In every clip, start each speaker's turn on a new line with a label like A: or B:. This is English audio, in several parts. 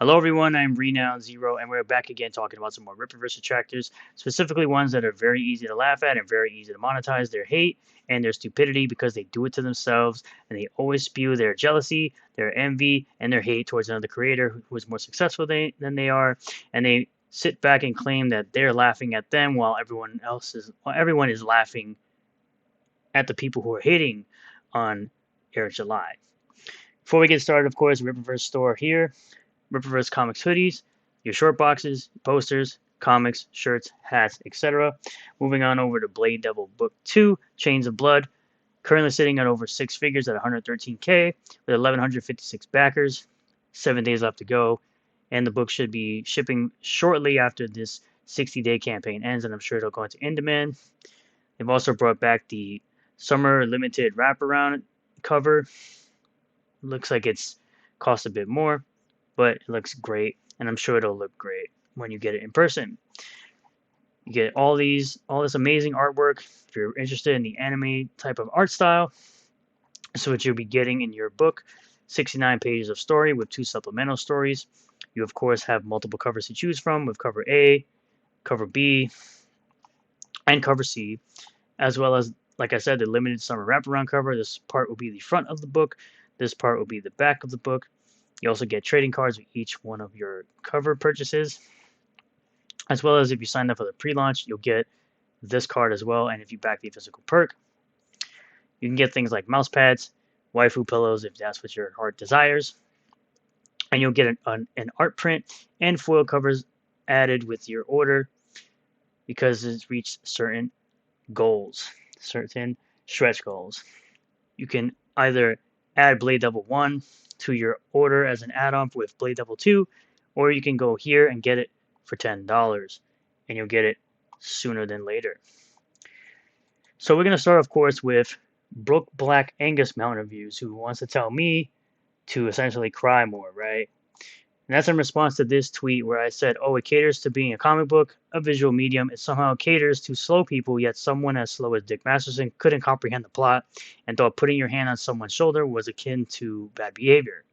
A: Hello everyone, I'm Renown Zero, and we're back again talking about some more Rippaverse detractors, specifically ones that are very easy to laugh at and very easy to monetize their hate and their stupidity because they do it to themselves, and they always spew their jealousy, their envy, and their hate towards another creator who is more successful than they are, and they sit back and claim that they're laughing at them while everyone is laughing at the people who are hating on Eric July. Before we get started, of course, Rippaverse store here. Rippaverse Comics hoodies, your short boxes, posters, comics, shirts, hats, etc. Moving on over to Blade Devil Book 2, Chains of Blood, currently sitting at over six figures at 113K with 1,156 backers, 7 days left to go, and the book should be shipping shortly after this 60-day campaign ends, and I'm sure it'll go into in demand. They've also brought back the summer limited wraparound cover. Looks like it's cost a bit more, but it looks great, and I'm sure it'll look great when you get it in person. You get all this amazing artwork. If you're interested in the anime type of art style, so what you'll be getting in your book: 69 pages of story with 2 supplemental stories. You of course have multiple covers to choose from, with cover A, cover B, and cover C, as well as, like I said, the limited summer wraparound cover. This part will be the front of the book. This part will be the back of the book. You also get trading cards with each one of your cover purchases, as well as if you sign up for the pre-launch, you'll get this card as well. And if you back the physical perk, you can get things like mouse pads, waifu pillows if that's what your heart desires, and you'll get an art print and foil covers added with your order because it's reached certain goals, certain stretch goals. You can either add Blade Devil 1 to your order as an add-on with Blade Devil 2, or you can go here and get it for $10, and you'll get it sooner than later. So we're going to start, of course, with Brooke Black Angus Mountain Views, who wants to tell me to essentially cry more, right? And that's in response to this tweet where I said, oh, it caters to being a comic book, a visual medium. It somehow caters to slow people, yet someone as slow as Dick Masterson couldn't comprehend the plot and thought putting your hand on someone's shoulder was akin to bad behavior.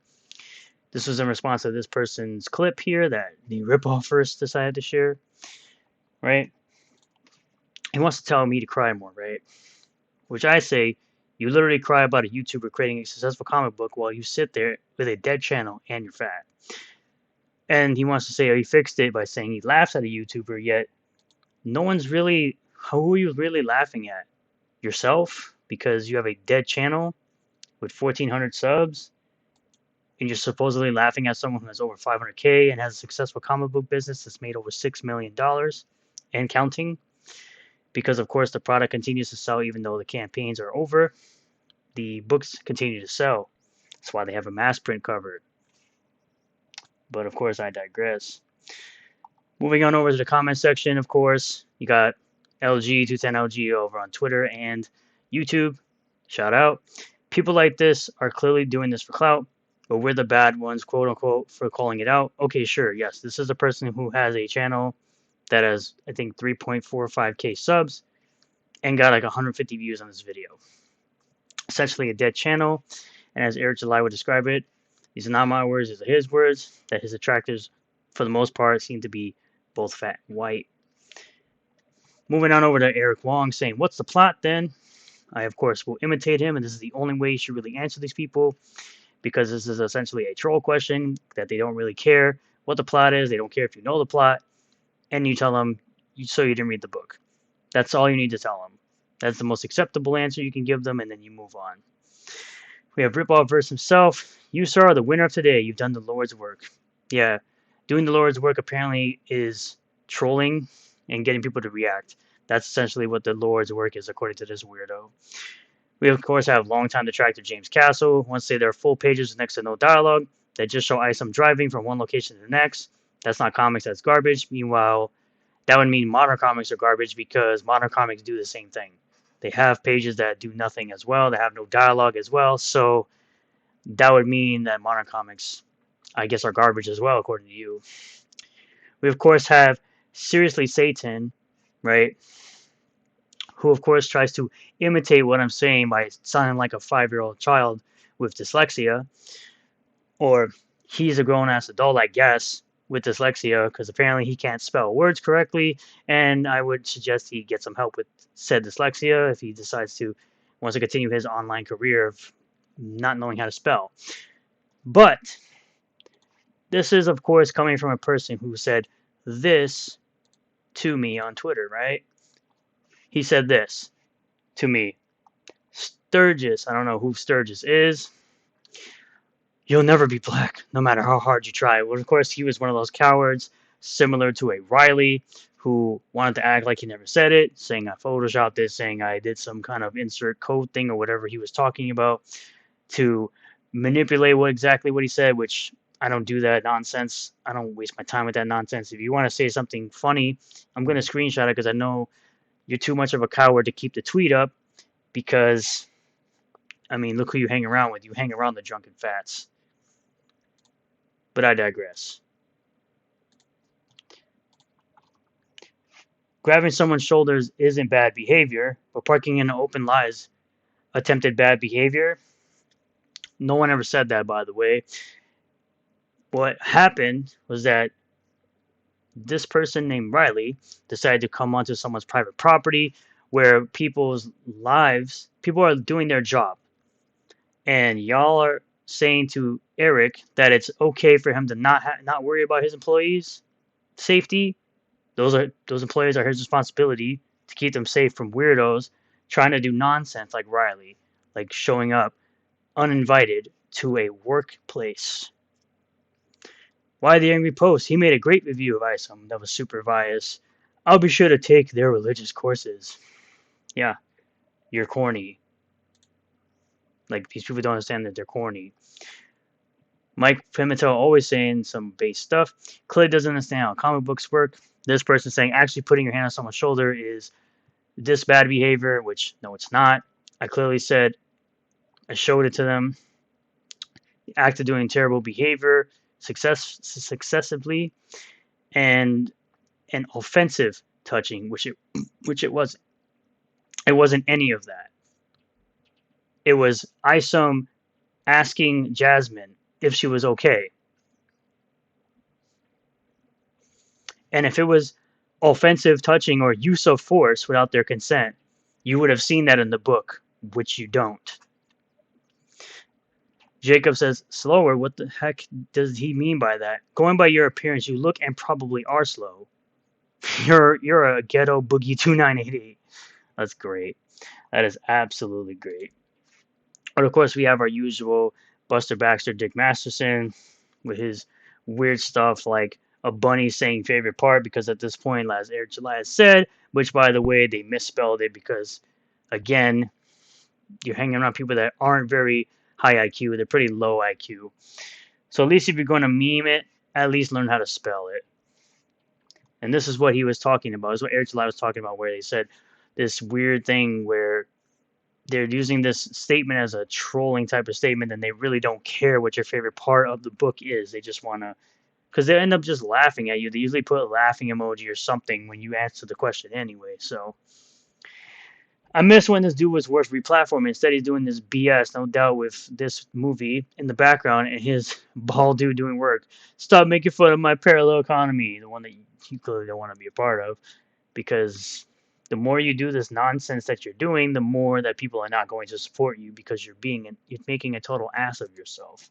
A: This was in response to this person's clip here that the ripoff first decided to share, right? He wants to tell me to cry more, right? Which I say, you literally cry about a YouTuber creating a successful comic book while you sit there with a dead channel and you're fat. And he wants to say, oh, he fixed it by saying he laughs at a YouTuber, yet no one's really, who are you really laughing at? Yourself? Because you have a dead channel with 1,400 subs, and you're supposedly laughing at someone who has over 500K and has a successful comic book business that's made over $6 million and counting. Because, of course, the product continues to sell even though the campaigns are over. The books continue to sell. That's why they have a mass print cover. But, of course, I digress. Moving on over to the comment section, of course, you got LG210LG over on Twitter and YouTube. Shout out. People like this are clearly doing this for clout, but we're the bad ones, quote unquote, for calling it out. Okay, sure, yes, this is a person who has a channel that has, I think, 3.45K subs and got like 150 views on this video. Essentially a dead channel, and as Eric July would describe it, these are not my words, these are his words, that his detractors, for the most part, seem to be both fat and white. Moving on over to Eric Wong saying, what's the plot then? I, of course, will imitate him, and this is the only way you should really answer these people, because this is essentially a troll question that they don't really care what the plot is. They don't care if you know the plot, and you tell them, so you didn't read the book. That's all you need to tell them. That's the most acceptable answer you can give them, and then you move on. We have Ripoff Verse himself. You, sir, are the winner of today. You've done the Lord's work. Yeah, doing the Lord's work apparently is trolling and getting people to react. That's essentially what the Lord's work is, according to this weirdo. We, of course, have longtime detractor James Castle. Once say there are full pages with next to no dialogue that just show ISOM driving from one location to the next. That's not comics, that's garbage. Meanwhile, that would mean modern comics are garbage because modern comics do the same thing. They have pages that do nothing as well. They have no dialogue as well. So that would mean that modern comics, I guess, are garbage as well, according to you. We, of course, have Seriously Satan, right? Who, of course, tries to imitate what I'm saying by sounding like a 5-year-old child with dyslexia. Or he's a grown-ass adult, I guess, with dyslexia, because apparently he can't spell words correctly, and I would suggest he get some help with said dyslexia if he decides to wants to continue his online career of not knowing how to spell. But this is, of course, coming from a person who said this to me on Twitter, right? He said this to me. Sturgis, I don't know who Sturgis is. You'll never be black, no matter how hard you try. Well, of course, he was one of those cowards, similar to a Riley, who wanted to act like he never said it, saying I photoshopped this, saying I did some kind of insert code thing or whatever he was talking about to manipulate exactly what he said, which I don't do that nonsense. I don't waste my time with that nonsense. If you want to say something funny, I'm going to screenshot it because I know you're too much of a coward to keep the tweet up because, I mean, look who you hang around with. You hang around the drunken fats. But I digress. Grabbing someone's shoulders isn't bad behavior, but parking in an open lot is attempted bad behavior. No one ever said that, by the way. What happened was that this person named Riley decided to come onto someone's private property where people's lives, people are doing their job. And y'all are saying to Eric that it's okay for him to not worry about his employees' safety. Those employees are his responsibility to keep them safe from weirdos trying to do nonsense like Riley, like showing up uninvited to a workplace. Why the angry post? He made a great review of ISOM that was super biased. I'll be sure to take their religious courses. Yeah, you're corny. Like, these people don't understand that they're corny. Mike Pimentel always saying some base stuff. Clay doesn't understand how comic books work. This person saying actually putting your hand on someone's shoulder is this bad behavior, which no, it's not. I clearly said, I showed it to them. The act of doing terrible behavior successively, and an offensive touching, which it wasn't. It wasn't any of that. It was ISOM asking Jasmine if she was okay. And if it was offensive touching or use of force without their consent, you would have seen that in the book, which you don't. Jacob says, slower? What the heck does he mean by that? Going by your appearance, you look and probably are slow. You're a ghetto boogie 2988. That's great. That is absolutely great. But of course, we have our usual Buster Baxter, Dick Masterson, with his weird stuff like a bunny saying favorite part, because at this point, as Eric July has said, which by the way, they misspelled it because, again, you're hanging around people that aren't very high IQ, they're pretty low IQ. So at least if you're going to meme it, at least learn how to spell it. And this is what he was talking about. This is what Eric July was talking about, where they said this weird thing where they're using this statement as a trolling type of statement, and they really don't care what your favorite part of the book is. They just want to, because they end up just laughing at you. They usually put a laughing emoji or something when you answer the question anyway. So I miss when this dude was worth replatforming. Instead, he's doing this BS, no doubt, with this movie in the background and his bald dude doing work. Stop making fun of my parallel economy, the one that you clearly don't want to be a part of, because the more you do this nonsense that you're doing, the more that people are not going to support you because you're making a total ass of yourself.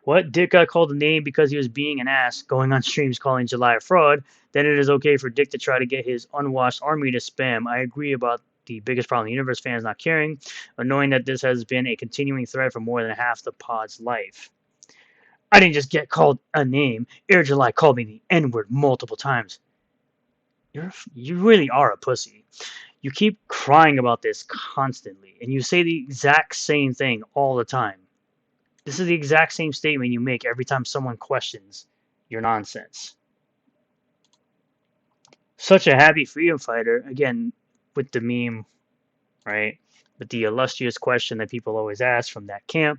A: What? Dick got called a name because he was being an ass, going on streams calling July a fraud. Then it is okay for Dick to try to get his unwashed army to spam. I agree about the biggest problem, the universe fans not caring, or knowing that this has been a continuing thread for more than half the pod's life. I didn't just get called a name. Air July called me the N-word multiple times. You really are a pussy. You keep crying about this constantly, and you say the exact same thing all the time. This is the exact same statement you make every time someone questions your nonsense. Such a happy freedom fighter, again, with the meme, right? With the illustrious question that people always ask from that camp.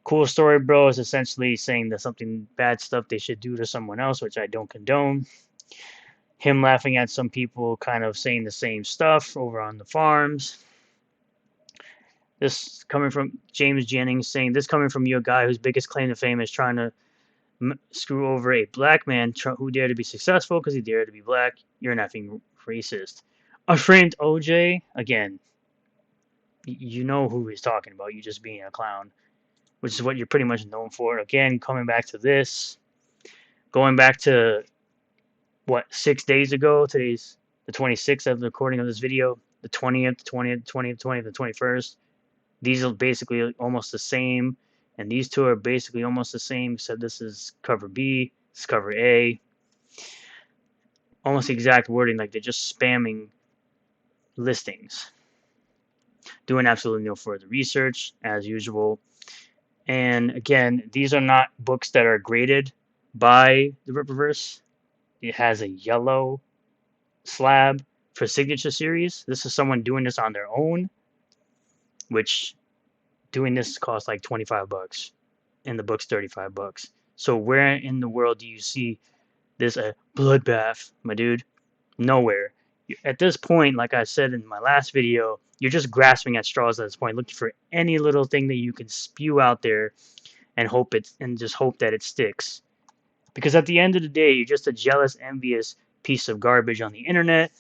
A: Cool story, bro, is essentially saying that something bad stuff they should do to someone else, which I don't condone. Him laughing at some people kind of saying the same stuff over on the farms. This coming from James Jennings saying, this coming from you, a guy whose biggest claim to fame is trying to screw over a black man who dared to be successful because he dared to be black. You're an effing racist. Unframed OJ, again, you know who he's talking about. You just being a clown, which is what you're pretty much known for. Again, coming back to this, going back to what, 6 days ago. Today's the 26th of the recording of this video. The 20th, 20th, 20th, 20th, the 21st. These are basically almost the same, and these two are basically almost the same, except this is cover B, this is cover A. Almost the exact wording, like they're just spamming listings. Doing absolutely no further research, as usual. And again, these are not books that are graded by the Rippaverse. It has a yellow slab for signature series. This is someone doing this on their own, which doing this costs like 25 bucks and the book's 35 bucks. So where in the world do you see this Bloodbath, my dude? Nowhere. At this point, like I said in my last video, you're just grasping at straws at this point, looking for any little thing that you can spew out there and just hope that it sticks. Because at the end of the day, you're just a jealous, envious piece of garbage on the internet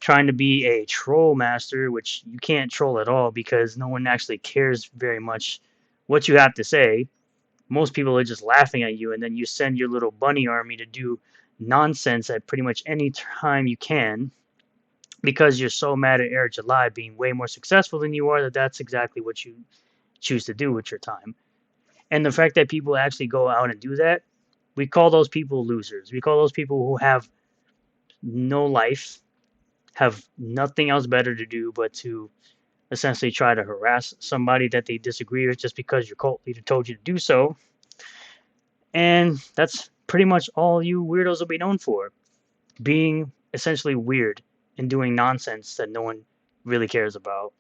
A: trying to be a troll master, which you can't troll at all because no one actually cares very much what you have to say. Most people are just laughing at you, and then you send your little bunny army to do nonsense at pretty much any time you can because you're so mad at Eric July being way more successful than you are that that's exactly what you choose to do with your time. And the fact that people actually go out and do that, we call those people losers. We call those people who have no life, have nothing else better to do but to essentially try to harass somebody that they disagree with just because your cult leader told you to do so. And that's pretty much all you weirdos will be known for. Being essentially weird and doing nonsense that no one really cares about.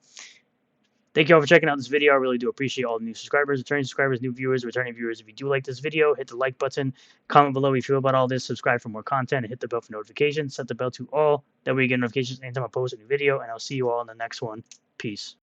A: Thank you all for checking out this video. I really do appreciate all the new subscribers, returning subscribers, new viewers, returning viewers. If you do like this video, hit the like button, comment below how you feel about all this, subscribe for more content, and hit the bell for notifications. Set the bell to all. That way you get notifications anytime I post a new video, and I'll see you all in the next one. Peace.